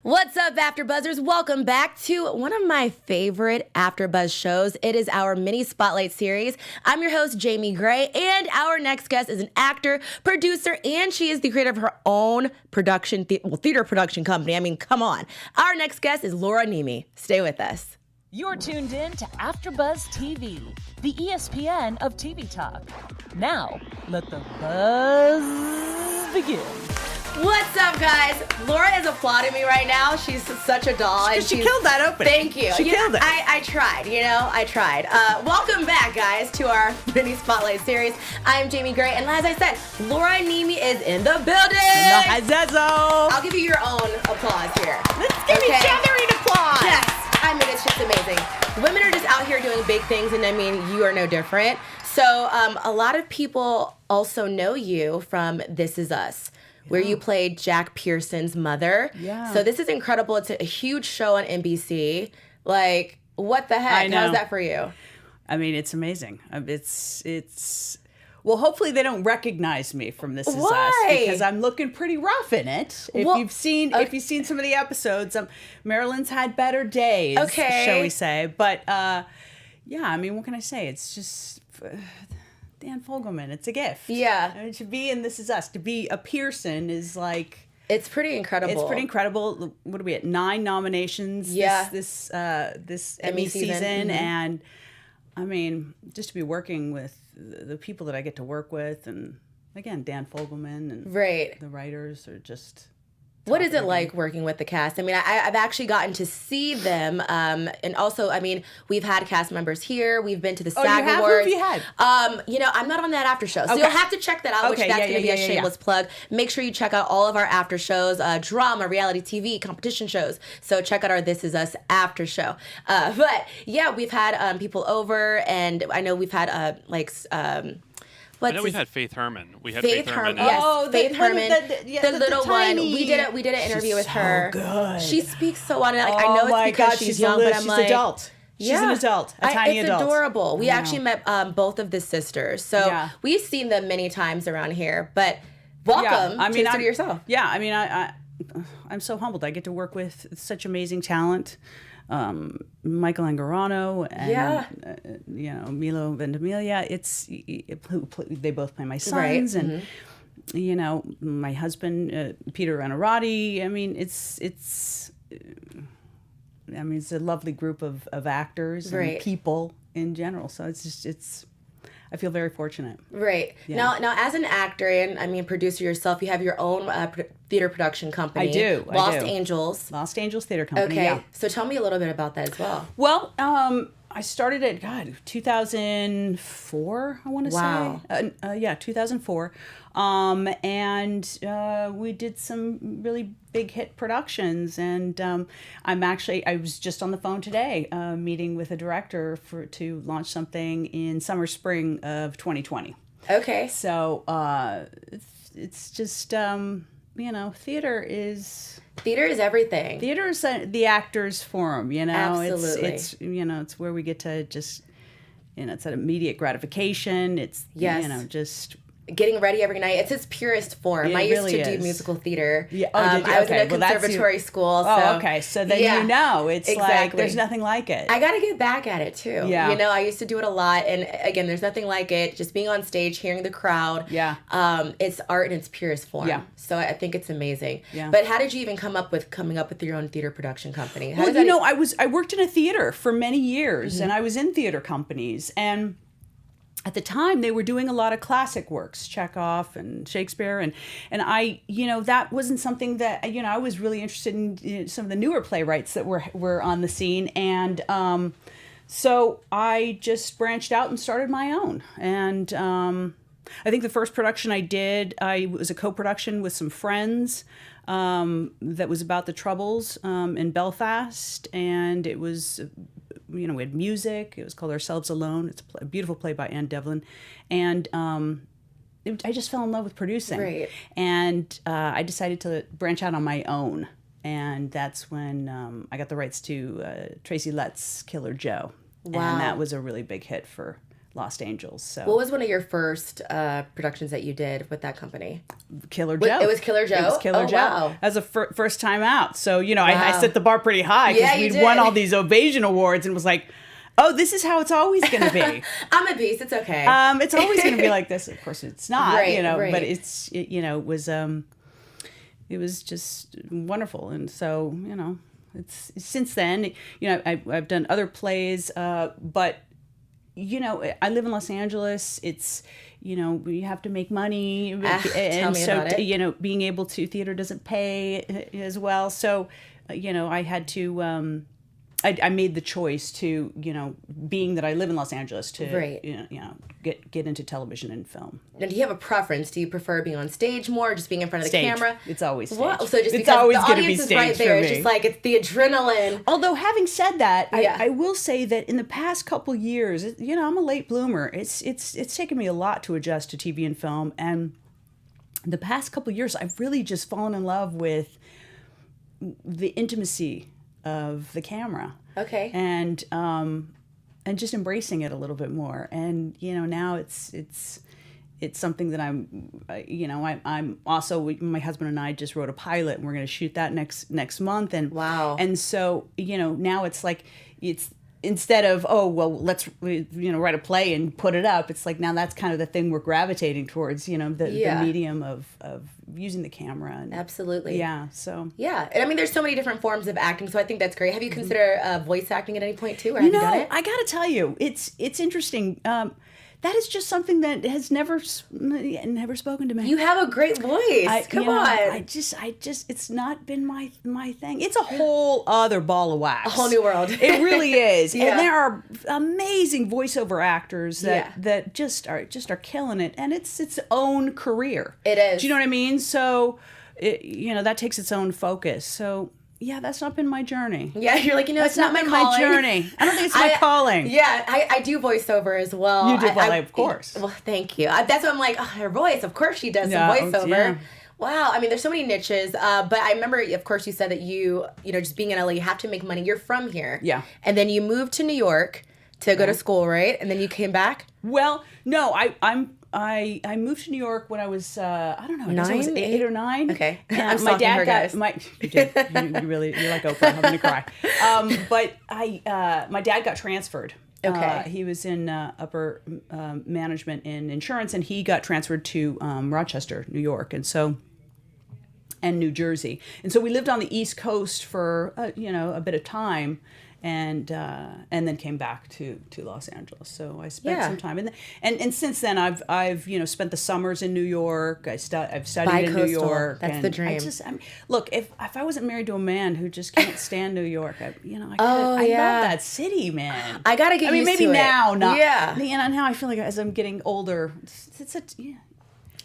What's up, AfterBuzzers? Welcome back to one of my favorite AfterBuzz shows. It is our mini spotlight series. I'm your host, Jamie Gray, and our next guest is an actor, producer, and she is the creator of her own theater production company. I mean, come on. Our next guest is Laura Niemi. Stay with us. You're tuned in to AfterBuzzTV, the ESPN of TV talk. Now, let the buzz begin. What's up, guys? Laura is applauding me right now. She's such a doll. She killed that opening. Thank you. She killed it. I tried, I tried. Welcome back, guys, to our mini spotlight series. I'm Jamie Gray, and as I said, Laura Niemi is in the building. I'll give you your own applause here. Let's give each other an applause. Yes. I mean, it's just amazing. Women are just out here doing big things, and I mean, you are no different. So a lot of people also know you from This Is Us, where you played Jack Pearson's mother. Yeah. So this is incredible. It's a huge show on NBC. Like, what the heck? I know. How's that for you? I mean, it's amazing. It's. Well, hopefully they don't recognize me from This Is Us because I'm looking pretty rough in it. If you've seen some of the episodes, Marilyn's had better days, shall we say? But yeah, I mean, what can I say? It's just. Dan Fogelman, it's a gift. Yeah. I mean, to be in This Is Us, to be a Pearson is like... It's pretty incredible. It's pretty incredible. What are we at? 9 nominations this Emmy season. Mm-hmm. And, I mean, just to be working with the people that I get to work with, and, again, Dan Fogelman and the writers are just... What is it like working with the cast? I mean, I've actually gotten to see them, and also, I mean, we've had cast members here. We've been to the SAG Awards. Who have you had? I'm not on that after show, so you'll have to check that out. Which that's going to be a shameless plug. Make sure you check out all of our after shows, drama, reality TV, competition shows. So check out our This Is Us after show. But yeah, we've had people over, and I know we've had I know we've had Faith Herman. We had Faith Herman. Yes. Oh, Faith Herman, the little one. We did an interview with her. Good. She speaks so well. Like, I know it's because she's young, but I'm she's adult. She's an adult, a tiny adult. It's adorable. We actually met both of the sisters, so we've seen them many times around here. But welcome to City Yourself. Yeah, I mean, I'm so humbled. I get to work with such amazing talent. Michael Angarano and Milo Ventimiglia. They both play my sons, and my husband Peter Anarati. I mean, it's a lovely group of actors and people in general. So it's I feel very fortunate. Right. Yeah. Now, as an actor and, I mean, producer yourself, you have your own theater production company. I do. Lost Angels. Lost Angels Theater Company, Okay. So tell me a little bit about that as well. Well, I started at, 2004, I want to say. 2004. And we did some really big hit productions. And I was just on the phone today meeting with a director to launch something in spring of 2020. Okay. So it's just, theater is... Theater is everything. Theater is the actor's forum, Absolutely. It's where we get to just, it's that immediate gratification. It's, just... Getting ready every night. It's its purest form. I used to do musical theater. Yeah. I was in a conservatory school. So, okay. So then it's like there's nothing like it. I got to get back at it too. Yeah. I used to do it a lot, and again, there's nothing like it. Just being on stage, hearing the crowd. Yeah. It's art in its purest form. Yeah. So I think it's amazing. Yeah. But how did you even coming up with your own theater production company? I worked in a theater for many years, and I was in theater companies, and at the time, they were doing a lot of classic works, Chekhov and Shakespeare, and I, that wasn't something that, I was really interested in some of the newer playwrights that were on the scene, and so I just branched out and started my own, and I think the first production I did, was a co-production with some friends that was about the Troubles in Belfast, and it was... we had music. It was called Ourselves Alone. It's a beautiful play by Anne Devlin. And I just fell in love with producing. Right. And I decided to branch out on my own. And that's when I got the rights to Tracy Letts' Killer Joe. Wow. And that was a really big hit for Lost Angels. So What was one of your first productions that you did with that company? Killer Joe. It was Killer Joe? It was Killer Joe. Wow. As a first time out. So, I set the bar pretty high because Yeah, you we'd did. won all these Ovation Awards and was like, oh, this is how it's always going to be. I'm a beast. It's okay. It's always going to be like this. Of course, it's not, Right. but it was just wonderful. And so, it's since then, I've done other plays, but I live in Los Angeles. It's, you have to make money. Tell me about it. Being able to, theater doesn't pay as well. So, I had to, I made the choice to, being that I live in Los Angeles, to, Right. Get into television and film. Now, do you have a preference? Do you prefer being on stage more, or just being in front of the Stage. camera? It's always stage. Wow. So just it's because always the gonna be audience is stage right there, for it's me. just like it's the adrenaline. Although having said that, Yeah. I will say that in the past couple years, I'm a late bloomer. It's taken me a lot to adjust to TV and film, and the past couple years, I've really just fallen in love with the intimacy of the camera. Okay. And just embracing it a little bit more. And now it's something that I'm also, my husband and I just wrote a pilot, and we're going to shoot that next month. And Wow. And so now it's like it's instead of let's write a play and put it up. It's like now that's kind of the thing we're gravitating towards. The medium of using the camera. And, Absolutely. Yeah. So. Yeah. And I mean, there's so many different forms of acting, so I think that's great. Have you considered voice acting at any point too, or have you done it? I got to tell you, it's interesting. That is just something that has never spoken to me. You have a great voice. Come on. I just, it's not been my thing. It's a whole other ball of wax. A whole new world. It really is. Yeah. And there are amazing voiceover actors Yeah. that just are killing it, and it's its own career. It is. Do you know what I mean? So, that takes its own focus. So. Yeah, that's not been my journey. Yeah, you're like, That's it's not my been calling. my journey. I don't think it's my calling. Yeah, I do voiceover as well. You do, of course. Well, thank you. That's what I'm like, her voice. Of course she does Yeah, some voiceover. yeah. Wow, I mean, there's so many niches. But I remember, of course, you said that you just being in LA, you have to make money. You're from here. Yeah. And then you moved to New York to go to school, right? And then you came back? Well, no, I moved to New York when I was I don't know, I guess I was 9, 8 or 9. Okay. And I'm my stalking dad her, got guys. you did. You're like Oprah. I'm gonna cry. But my dad got transferred. Okay. He was in upper management in insurance, and he got transferred to Rochester, New York, and New Jersey, and so we lived on the East Coast for a bit of time. And then came back to Los Angeles. So I spent some time, and since then I've spent the summers in New York. I've studied in New Bi-coastal. York. That's and the dream. Look, if I wasn't married to a man who just can't stand New York, I Oh, love yeah. that city, man. I gotta get used maybe to it. now, not Yeah. now I feel like as I'm getting older,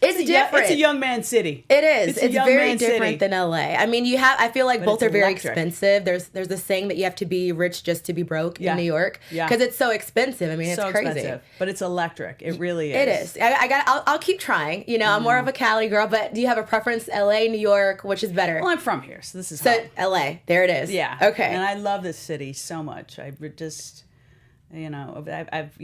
It's different. It's a young man city. It is. It's young very man different city. than LA. I mean, I feel like both it's are very electric. expensive. There's a saying that you have to be rich just to be broke Yeah. in New York. Yeah. Because it's so expensive. I mean, it's So crazy. expensive, but it's electric. It really is. It is. I'll keep trying. I'm more of a Cali girl, but do you have a preference? LA, New York, which is better? Well, I'm from here, so this is So home. LA, there it is. Yeah. Okay. And I love this city so much. I just, I've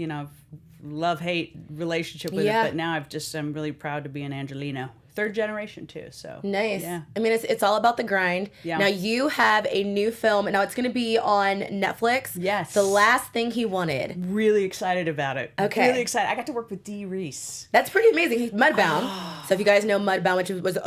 love-hate relationship with Yeah. it, but now I'm really proud to be an Angelina. Third generation too, so. Nice. Yeah. I mean, it's all about the grind. Yeah. Now you have a new film. Now it's going to be on Netflix. Yes. The Last Thing He Wanted. Really excited about it. Okay. Really excited. I got to work with Dee Rees. That's pretty amazing. He's Mudbound. So if you guys know Mudbound, which was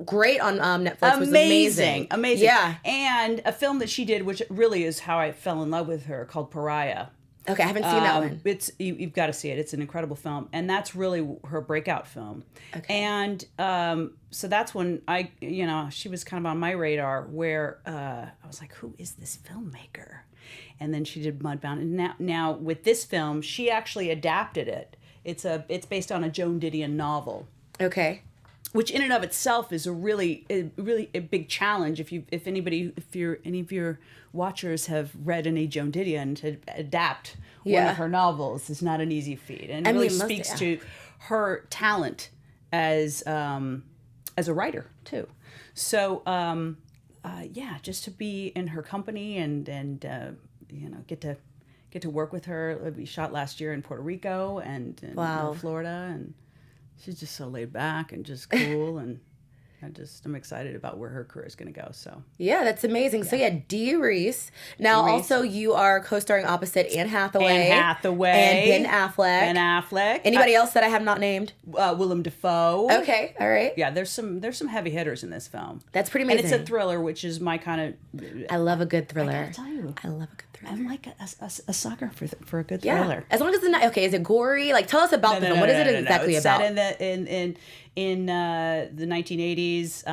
great on Netflix, was amazing. Amazing. Yeah. And a film that she did, which really is how I fell in love with her, called Pariah. Okay, I haven't seen that one. You've got to see it. It's an incredible film, and that's really her breakout film. Okay. And so that's when she was kind of on my radar, where I was like, who is this filmmaker? And then she did Mudbound, and now with this film, she actually adapted it. It's based on a Joan Didion novel. Okay. Which in and of itself is a really big challenge. If any of your watchers have read any Joan Didion, to adapt one Yeah. of her novels is not an easy feat, and I it really mean, speaks to her talent as a writer too. So just to be in her company and get to get to work with her. We shot last year in Puerto Rico and in Florida, and she's just so laid back and just cool, and I'm excited about where her career is going to go. So yeah, that's amazing. Yeah. So yeah, Dee Rees. Now also you are co-starring opposite Anne Hathaway. And Ben Affleck. Anybody else that I have not named? Willem Dafoe. Okay, all right. Yeah, there's some heavy hitters in this film. That's pretty amazing. And it's a thriller, which is my kind of. I love a good thriller. I gotta tell you, I love a good thriller. I'm like a sucker for a good thriller. As long as it's not is it gory? Like, tell us about the film. What is it exactly it's about? Set in the 1980s,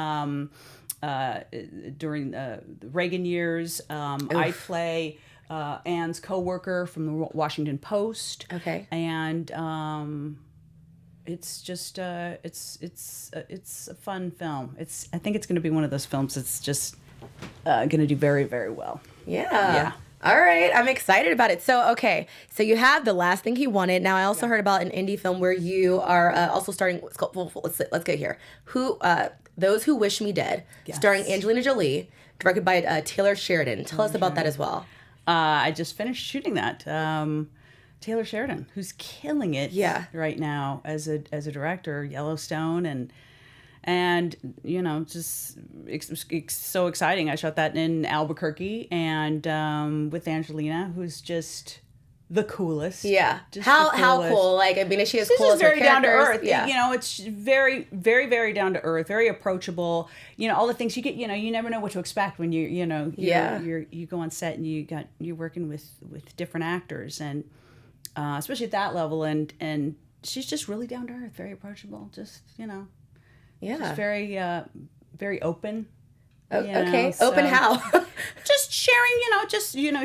during the Reagan years. I play Anne's coworker from the Washington Post. Okay. And it's just it's a fun film. I think it's going to be one of those films that's just going to do very, very well. Yeah. All right, I'm excited about it. So you have The Last Thing He Wanted. Now, I also heard about an indie film where you are also starring. Let's go here. Those Who Wish Me Dead, starring Angelina Jolie, directed by Taylor Sheridan. Tell us about that as well. I just finished shooting that. Taylor Sheridan, who's killing it right now as a director, Yellowstone, and just it's so exciting. I shot that in Albuquerque and with Angelina, who's just the coolest. Yeah. How cool? Like, I mean, is she as cool as her very down to characters? earth. Yeah. It's very, very, very down to earth, very approachable. All the things you get. You never know what to expect when you go on set and you're working with different actors, and especially at that level, and she's just really down to earth, very approachable. Just just very, very open. Okay, so open how? Just sharing,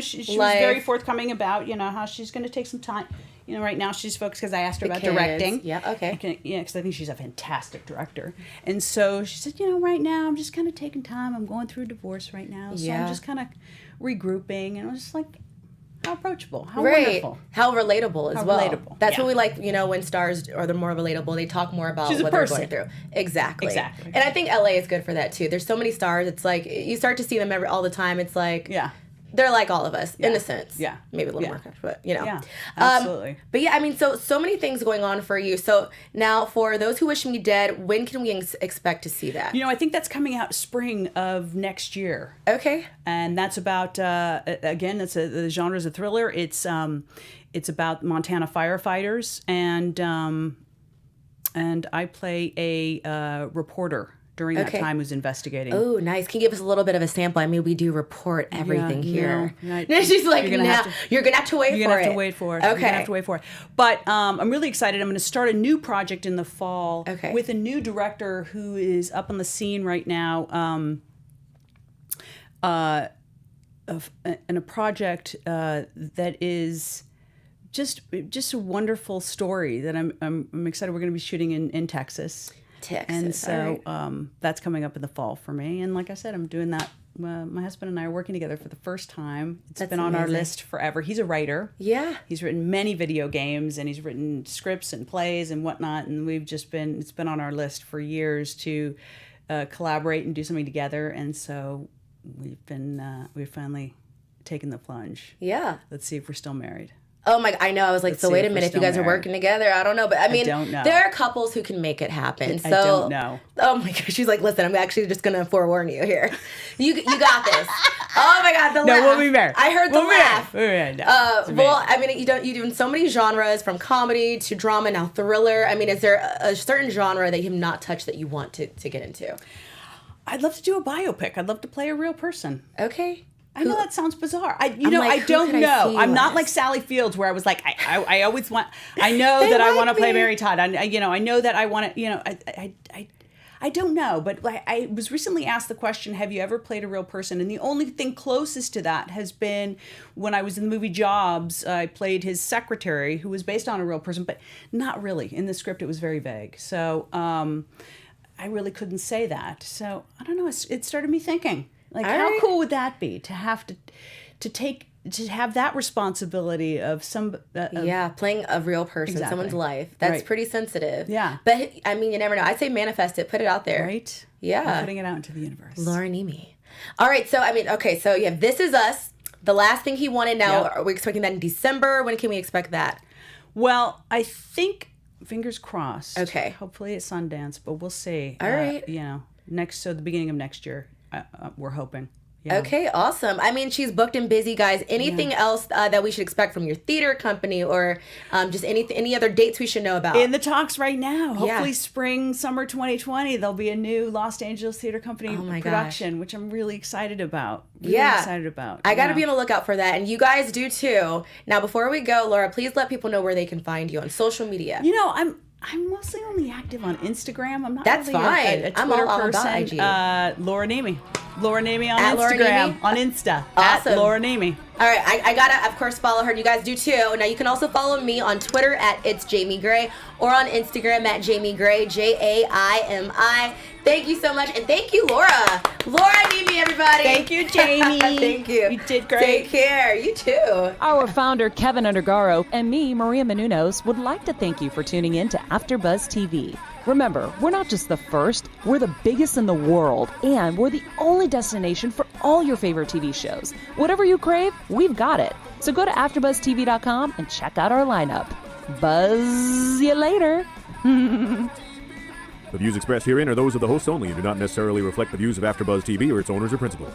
she was very forthcoming about, how she's going to take some time. Right now she's focused because I asked her about directing. Yeah, okay. Because I think she's a fantastic director. And so she said, right now I'm just kind of taking time. I'm going through a divorce right now. So I'm just kind of regrouping. And I was just like, how approachable, how wonderful. How relatable as well. Relatable. That's what we like, when stars are the more relatable, they talk more about what they're going through. Exactly. And I think LA is good for that too. There's so many stars, it's like, you start to see them all the time. It's like, they're like all of us in a sense. Yeah. Maybe a little more, but Yeah, absolutely. But yeah, I mean, so many things going on for you. So now for Those Who Wish Me Dead, when can we expect to see that? I think that's coming out spring of next year. Okay. And that's about, again, the genre is a thriller. It's about Montana firefighters, and I play a reporter during that time who's investigating. Oh, nice. Can you give us a little bit of a sample? I mean, we do report everything here. She's like, you're gonna have to wait for it. You're gonna have to wait for it. Okay. You're gonna have to wait for it. But I'm really excited. I'm gonna start a new project in the fall with a new director who is up on the scene right now. In a project that is just a wonderful story that I'm excited. We're gonna be shooting in Texas. And so that's coming up in the fall for me. And like I said, I'm doing that. My husband and I are working together for the first time. It's been on our list forever. He's a writer. Yeah. He's written many video games, and he's written scripts and plays and whatnot. And it's been on our list for years to collaborate and do something together. And so we've finally taken the plunge. Yeah. Let's see if we're still married. Oh my! I know. I was like, so wait a minute. If you guys are working together, I don't know. But I mean, there are couples who can make it happen. So, I don't know. Oh my gosh! She's like, listen, I'm actually just gonna forewarn you here. You got this. Oh my God! The laugh. No, we'll be married. I heard the laugh. Well, I mean, you do in so many genres, from comedy to drama, now thriller. I mean, is there a certain genre that you have not touched that you want to get into? I'd love to do a biopic. I'd love to play a real person. Okay. I know that sounds bizarre. I don't know. I'm not like Sally Fields, where I was like, I always want. I know that I want to play Mary Todd. I know that I want to. I don't know, but I was recently asked the question, have you ever played a real person? And the only thing closest to that has been when I was in the movie Jobs. I played his secretary, who was based on a real person, but not really. In the script, it was very vague. So I really couldn't say that. So I don't know. It started me thinking. Like, how cool would that be to have to have that responsibility of some playing a real person, someone's life. That's pretty sensitive. Yeah. But I mean, you never know. I'd say manifest it, put it out there. Right? Yeah. I'm putting it out into the universe. Laura Niemi. All right, so I mean, okay, so you have This Is Us, The last thing he wanted. Now, Yep. are we expecting that in December? When can we expect that? Well, I think, fingers crossed. Okay. Hopefully at Sundance, but we'll see. All right. The beginning of next year, we're hoping. Yeah. Okay, awesome. I mean, she's booked and busy, guys. Anything else that we should expect from your theater company, or just any other dates we should know about? In the talks right now. Hopefully spring, summer 2020, there'll be a new Los Angeles Theater Company production, which I'm really excited about. Excited about. I got to be on the lookout for that, and you guys do too. Now, before we go, Laura, please let people know where they can find you on social media. I'm mostly only active on Instagram. I'm not That's really fine. a Twitter I'm all person. about IG. Laura Niemi. Laura Niemi on At Laura Instagram. Niemi? On Insta. Awesome. At Laura Niemi. All right, I gotta, of course, follow her. You guys do too. Now, you can also follow me on Twitter at It's Jamie Gray, or on Instagram at Jamie Gray, Jaimi. Thank you so much, and thank you, Laura. Laura Niemi, everybody. Thank you, Jamie. Thank you. You did great. Take care. You too. Our founder, Kevin Undergaro, and me, Maria Menounos, would like to thank you for tuning in to AfterBuzz TV. Remember, we're not just the first, we're the biggest in the world, and we're the only destination for all your favorite TV shows. Whatever you crave, we've got it. So go to AfterBuzzTV.com and check out our lineup. Buzz you later. The views expressed herein are those of the hosts only and do not necessarily reflect the views of AfterBuzz TV or its owners or principals.